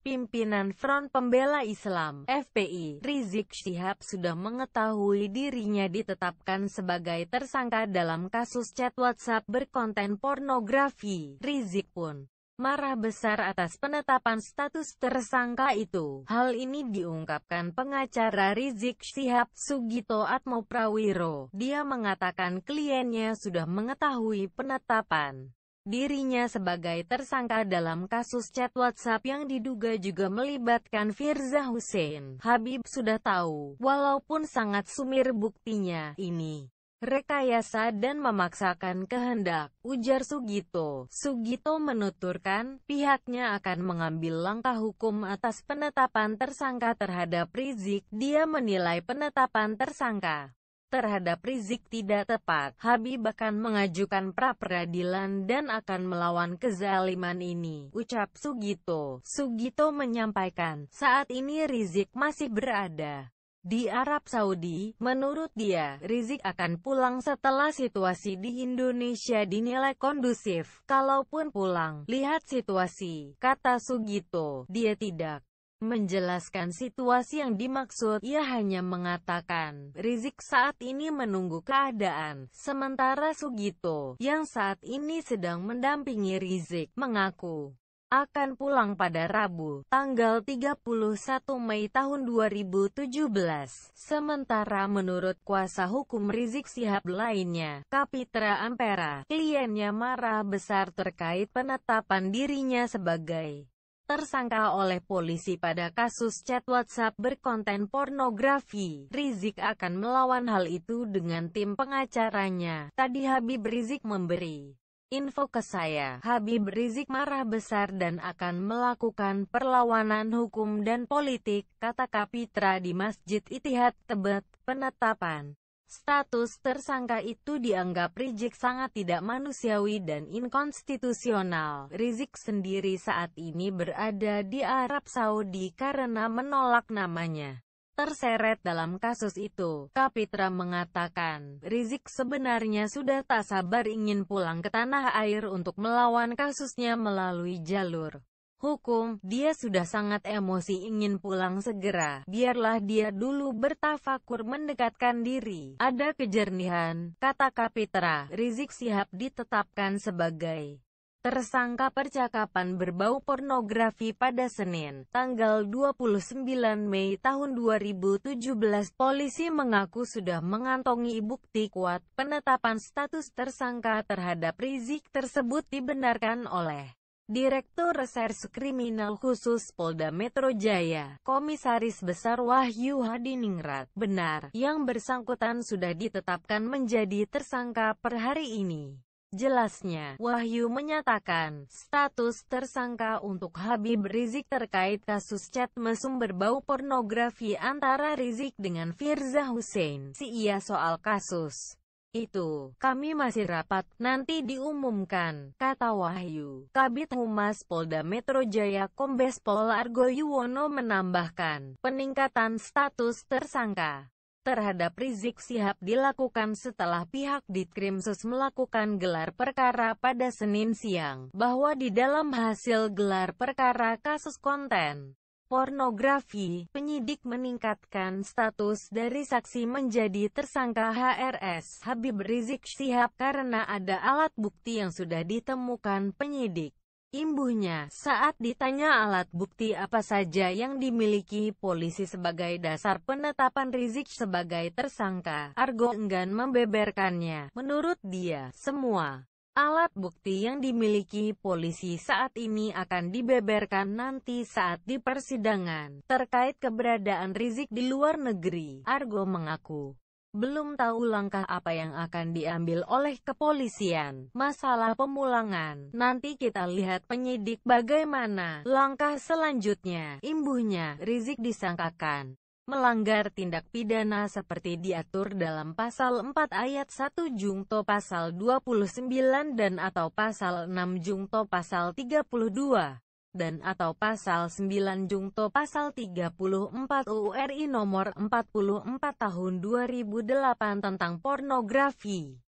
Pimpinan Front Pembela Islam (FPI), Rizik Syihab sudah mengetahui dirinya ditetapkan sebagai tersangka dalam kasus chat WhatsApp berkonten pornografi. Rizik pun marah besar atas penetapan status tersangka itu. Hal ini diungkapkan pengacara Rizik Syihab, Sugito Atmoprawiro. Dia mengatakan kliennya sudah mengetahui penetapan dirinya sebagai tersangka dalam kasus chat WhatsApp yang diduga juga melibatkan Firza Hussein. Habib sudah tahu, walaupun sangat sumir buktinya, ini rekayasa dan memaksakan kehendak, ujar Sugito. Sugito menuturkan, pihaknya akan mengambil langkah hukum atas penetapan tersangka terhadap Rizik. Dia menilai penetapan tersangka terhadap Rizik tidak tepat. Habib akan mengajukan pra-peradilan dan akan melawan kezaliman ini, ucap Sugito. Sugito menyampaikan, saat ini Rizik masih berada di Arab Saudi. Menurut dia, Rizik akan pulang setelah situasi di Indonesia dinilai kondusif. Kalaupun pulang, lihat situasi, kata Sugito. Dia tidak menjelaskan situasi yang dimaksud, ia hanya mengatakan, Rizik saat ini menunggu keadaan. Sementara Sugito, yang saat ini sedang mendampingi Rizik, mengaku akan pulang pada Rabu, tanggal 31 Mei tahun 2017. Sementara menurut kuasa hukum Rizik Syihab lainnya, Kapitra Ampera, kliennya marah besar terkait penetapan dirinya sebagai tersangka oleh polisi pada kasus chat WhatsApp berkonten pornografi. Rizik akan melawan hal itu dengan tim pengacaranya. Tadi Habib Rizik memberi info ke saya. Habib Rizik marah besar dan akan melakukan perlawanan hukum dan politik, kata Kapitra di Masjid Ittihad, Tebet. Penetapan status tersangka itu dianggap Rizik sangat tidak manusiawi dan inkonstitusional. Rizik sendiri saat ini berada di Arab Saudi karena menolak namanya terseret dalam kasus itu. Kapitra mengatakan, Rizik sebenarnya sudah tak sabar ingin pulang ke tanah air untuk melawan kasusnya melalui jalur hukum. Dia sudah sangat emosi ingin pulang segera. Biarlah dia dulu bertafakur mendekatkan diri. Ada kejernihan, kata Kapitra. Rizik Syihab ditetapkan sebagai tersangka percakapan berbau pornografi pada Senin, tanggal 29 Mei tahun 2017. Polisi mengaku sudah mengantongi bukti kuat. Penetapan status tersangka terhadap Rizik tersebut dibenarkan oleh Direktur Reserse Kriminal Khusus Polda Metro Jaya, Komisaris Besar Wahyu Hadiningrat. Benar, yang bersangkutan sudah ditetapkan menjadi tersangka per hari ini. Jelasnya, Wahyu menyatakan, status tersangka untuk Habib Rizik terkait kasus chat mesum berbau pornografi antara Rizik dengan Firza Hussein. Iya, soal kasus itu, kami masih rapat, nanti diumumkan, kata Wahyu. Kabid Humas Polda Metro Jaya Kombes Pol Argo Yuwono menambahkan, peningkatan status tersangka terhadap Rizik Syihab dilakukan setelah pihak Ditkrimsus melakukan gelar perkara pada Senin siang, bahwa di dalam hasil gelar perkara kasus konten pornografi, penyidik meningkatkan status dari saksi menjadi tersangka HRS Habib Rizik Syihab karena ada alat bukti yang sudah ditemukan penyidik. Imbuhnya, saat ditanya alat bukti apa saja yang dimiliki polisi sebagai dasar penetapan Rizik sebagai tersangka, Argo enggan membeberkannya. Menurut dia, semua alat bukti yang dimiliki polisi saat ini akan dibeberkan nanti saat di persidangan. Terkait keberadaan Rizik di luar negeri, Argo mengaku belum tahu langkah apa yang akan diambil oleh kepolisian. Masalah pemulangan, nanti kita lihat penyidik bagaimana langkah selanjutnya. Imbuhnya, Rizik disangkakan melanggar tindak pidana seperti diatur dalam Pasal 4 Ayat 1 Jungto Pasal 29 dan atau Pasal 6 Jungto Pasal 32 dan atau Pasal 9 Jungto Pasal 34 UU RI Nomor 44 Tahun 2008 tentang pornografi.